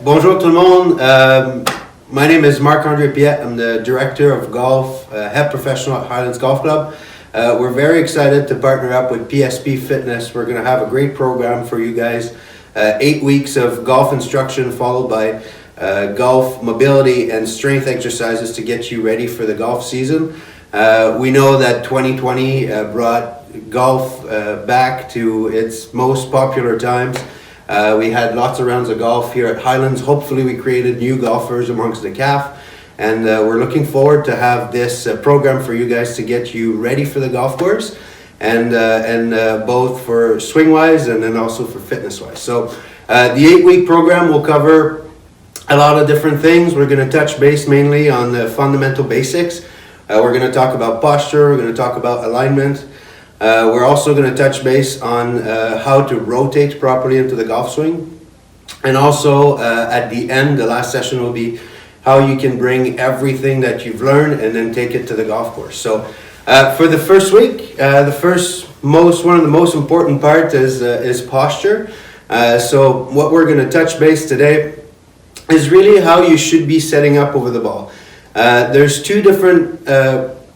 Bonjour tout le monde. My name is Marc-André Piette. I'm the Director of Golf, Head Professional at Highlands Golf Club. We're very excited to partner up with PSP Fitness. We're going to have a great program for you guys. 8 weeks of golf instruction followed by golf mobility and strength exercises to get you ready for the golf season. We know that 2020 brought golf back to its most popular times. We had lots of rounds of golf here at Highlands. Hopefully we created new golfers amongst the CAF, and we're looking forward to have this program for you guys to get you ready for the golf course, and both for swing wise and then also for fitness wise. So the 8-week program will cover a lot of different things. We're going to touch base mainly on the fundamental basics. We're going to talk about posture. We're going to talk about alignment. We're also going to touch base on how to rotate properly into the golf swing. And also at the end, the last session will be how you can bring everything that you've learned and then take it to the golf course. So for the first week, one of the most important parts is posture. So what we're going to touch base today is really how you should be setting up over the ball. There's two different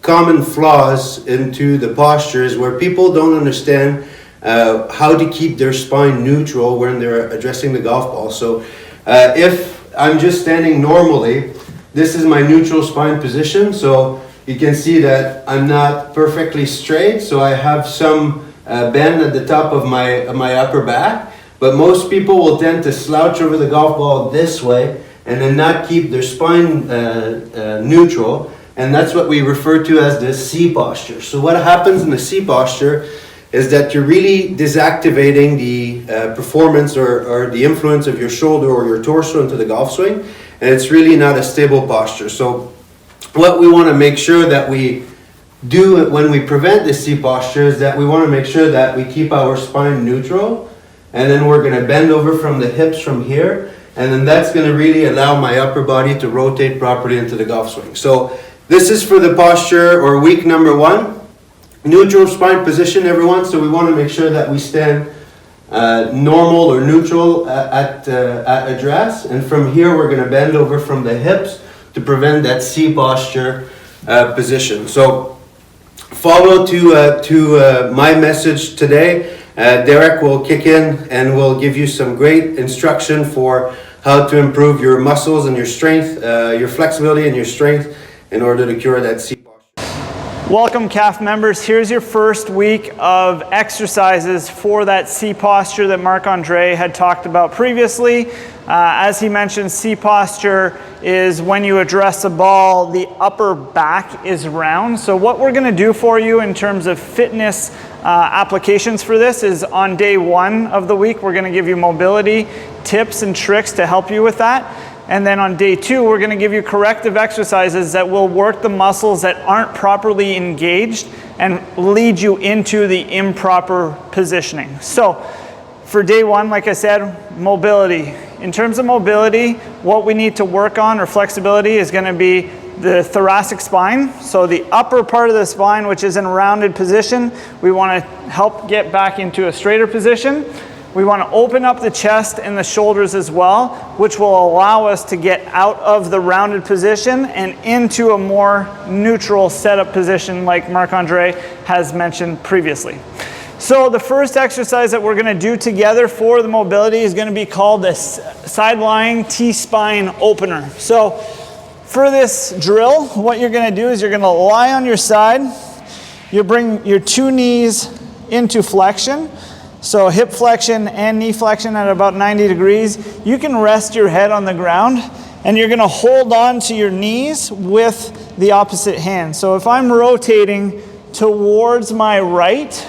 common flaws into the postures where people don't understand how to keep their spine neutral when they're addressing the golf ball. So if I'm just standing normally, this is my neutral spine position. So you can see that I'm not perfectly straight. So I have some bend at the top of my upper back. But most people will tend to slouch over the golf ball this way and then not keep their spine neutral. And that's what we refer to as the C posture. So what happens in the C posture is that you're really desactivating the performance or the influence of your shoulder or your torso into the golf swing. And it's really not a stable posture. So what we want to make sure that we do when we prevent the C posture is that we want to make sure that we keep our spine neutral. And then we're going to bend over from the hips from here. And then that's going to really allow my upper body to rotate properly into the golf swing. So this is for the posture or week number 1. Neutral spine position, everyone. So we want to make sure that we stand normal or neutral at address. And from here, we're going to bend over from the hips to prevent that C posture position. So follow to my message today. Derek will kick in and will give you some great instruction for how to improve your muscles and your strength, your flexibility and your strength in order to cure that C posture. Welcome CAF members. Here's your first week of exercises for that C posture that Marc-André had talked about previously. As he mentioned, C posture is when you address a ball, the upper back is round. So what we're going to do for you in terms of fitness applications for this is on day 1 of the week, we're going to give you mobility tips and tricks to help you with that. And then on day 2, we're going to give you corrective exercises that will work the muscles that aren't properly engaged and lead you into the improper positioning. So for day 1, like I said, mobility. In terms of mobility, what we need to work on or flexibility is going to be the thoracic spine. So the upper part of the spine, which is in a rounded position, we want to help get back into a straighter position. We want to open up the chest and the shoulders as well, which will allow us to get out of the rounded position and into a more neutral setup position like Marc-André has mentioned previously. So the first exercise that we're going to do together for the mobility is going to be called the side-lying T-spine opener. So for this drill, what you're going to do is you're going to lie on your side. You bring your 2 knees into flexion. So hip flexion and knee flexion at about 90 degrees. You can rest your head on the ground and you're going to hold on to your knees with the opposite hand. So if I'm rotating towards my right,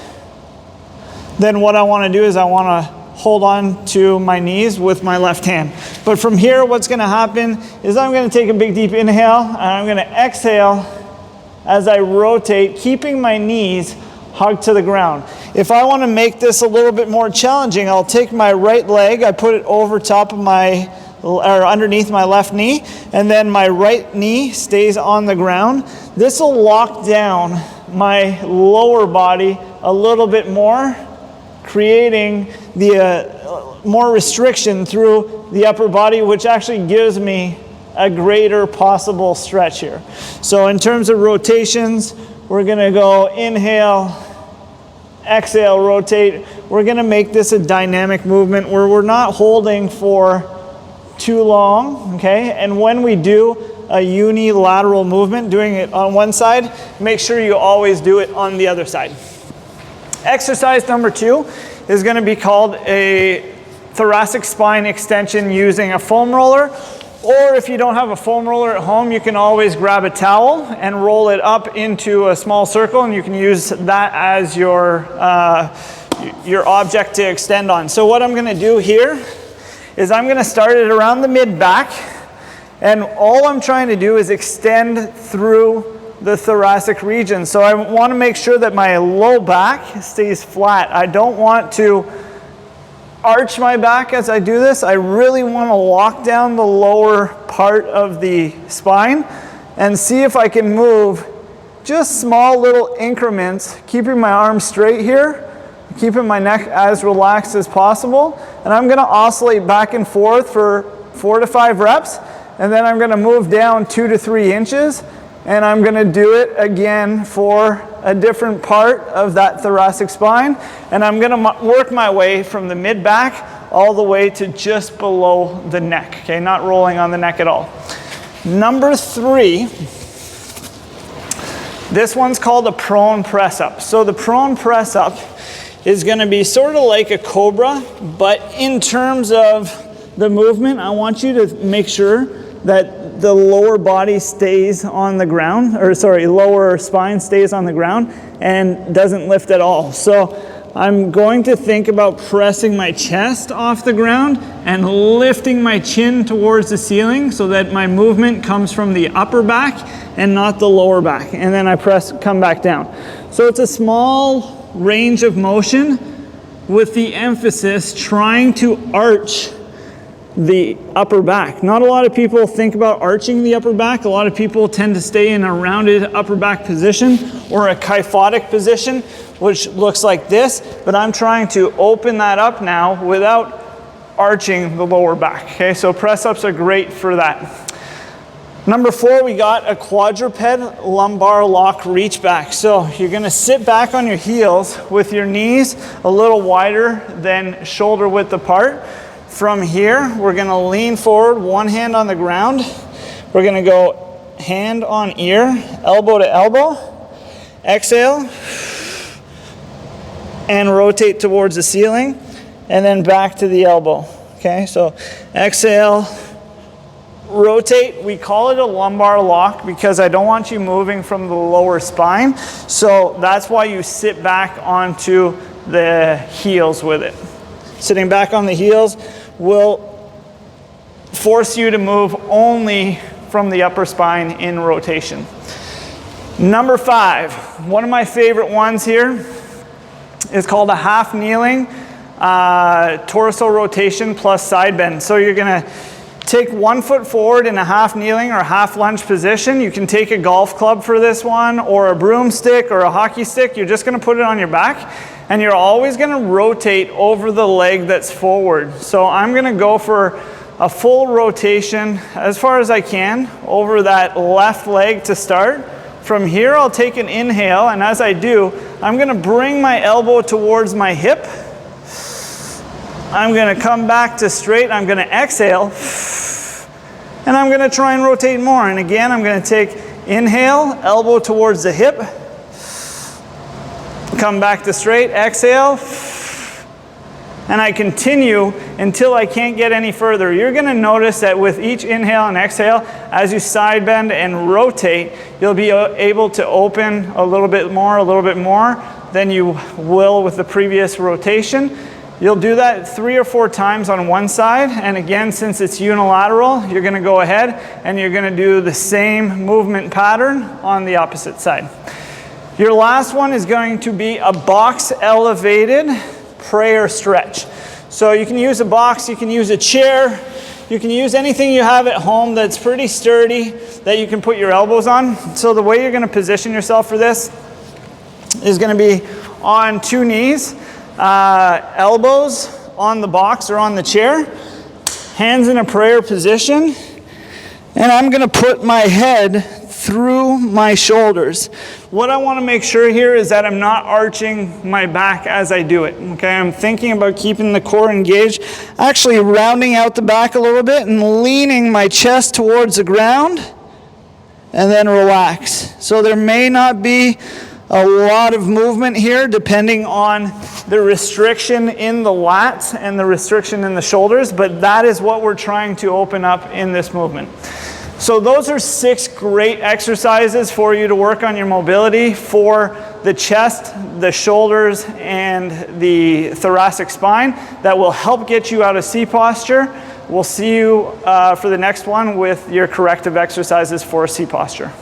then what I want to do is I want to hold on to my knees with my left hand. But from here, what's going to happen is I'm going to take a big deep inhale and I'm going to exhale as I rotate, keeping my knees hugged to the ground. If I want to make this a little bit more challenging, I'll take my right leg, I put it over top of or underneath my left knee, and then my right knee stays on the ground. This will lock down my lower body a little bit more, creating the more restriction through the upper body, which actually gives me a greater possible stretch here. So in terms of rotations, we're gonna go inhale, exhale, rotate. We're gonna make this a dynamic movement where we're not holding for too long, okay? And when we do a unilateral movement, doing it on one side, make sure you always do it on the other side. Exercise number 2 is gonna be called a thoracic spine extension using a foam roller. Or if you don't have a foam roller at home, you can always grab a towel and roll it up into a small circle, and you can use that as your object to extend on. So what I'm gonna do here is I'm gonna start it around the mid-back, and all I'm trying to do is extend through the thoracic region. So I wanna make sure that my low back stays flat. I don't want to arch my back as I do this. I really want to lock down the lower part of the spine and see if I can move just small little increments, keeping my arms straight here, keeping my neck as relaxed as possible. And I'm going to oscillate back and forth for 4 to 5 reps, and then I'm going to move down 2 to 3 inches, and I'm going to do it again for a different part of that thoracic spine, and I'm going to work my way from the mid-back all the way to just below the neck, okay, not rolling on the neck at all. Number 3, this one's called a prone press-up. So the prone press-up is going to be sort of like a cobra, but in terms of the movement, I want you to make sure that the lower body stays on the ground, or sorry, lower spine stays on the ground and doesn't lift at all. So I'm going to think about pressing my chest off the ground and lifting my chin towards the ceiling so that my movement comes from the upper back and not the lower back. And then I come back down. So it's a small range of motion with the emphasis trying to arch the upper back. Not a lot of people think about arching the upper back. A lot of people tend to stay in a rounded upper back position or a kyphotic position, which looks like this, but I'm trying to open that up now without arching the lower back. Okay, so press-ups are great for that. Number 4, we got a quadruped lumbar lock reach back. So you're gonna sit back on your heels with your knees a little wider than shoulder width apart. From here, we're gonna lean forward, one hand on the ground. We're gonna go hand on ear, elbow to elbow. Exhale, and rotate towards the ceiling, and then back to the elbow. Okay, so exhale, rotate. We call it a lumbar lock because I don't want you moving from the lower spine. So that's why you sit back onto the heels with it. Sitting back on the heels will force you to move only from the upper spine in rotation. Number 5, one of my favorite ones here is called a half kneeling torso rotation plus side bend. So you're gonna take 1 foot forward in a half kneeling or half lunge position. You can take a golf club for this one, or a broomstick or a hockey stick. You're just gonna put it on your back, and you're always gonna rotate over the leg that's forward. So I'm gonna go for a full rotation as far as I can over that left leg to start. From here, I'll take an inhale, and as I do, I'm gonna bring my elbow towards my hip. I'm gonna come back to straight, I'm gonna exhale, and I'm gonna try and rotate more. And again, I'm gonna take inhale, elbow towards the hip, come back to straight, exhale, and I continue until I can't get any further. You're gonna notice that with each inhale and exhale, as you side bend and rotate, you'll be able to open a little bit more than you will with the previous rotation. You'll do that 3 or 4 times on one side, and again, since it's unilateral, you're gonna go ahead and you're gonna do the same movement pattern on the opposite side. Your last one is going to be a box elevated prayer stretch. So you can use a box, you can use a chair, you can use anything you have at home that's pretty sturdy that you can put your elbows on. So the way you're gonna position yourself for this is gonna be on 2 knees, elbows on the box or on the chair, hands in a prayer position, and I'm gonna put my head through my shoulders. What I wanna make sure here is that I'm not arching my back as I do it, okay? I'm thinking about keeping the core engaged, actually rounding out the back a little bit and leaning my chest towards the ground, and then relax. So there may not be a lot of movement here depending on the restriction in the lats and the restriction in the shoulders, but that is what we're trying to open up in this movement. So those are 6 great exercises for you to work on your mobility for the chest, the shoulders, and the thoracic spine that will help get you out of C posture. We'll see you for the next one with your corrective exercises for C posture.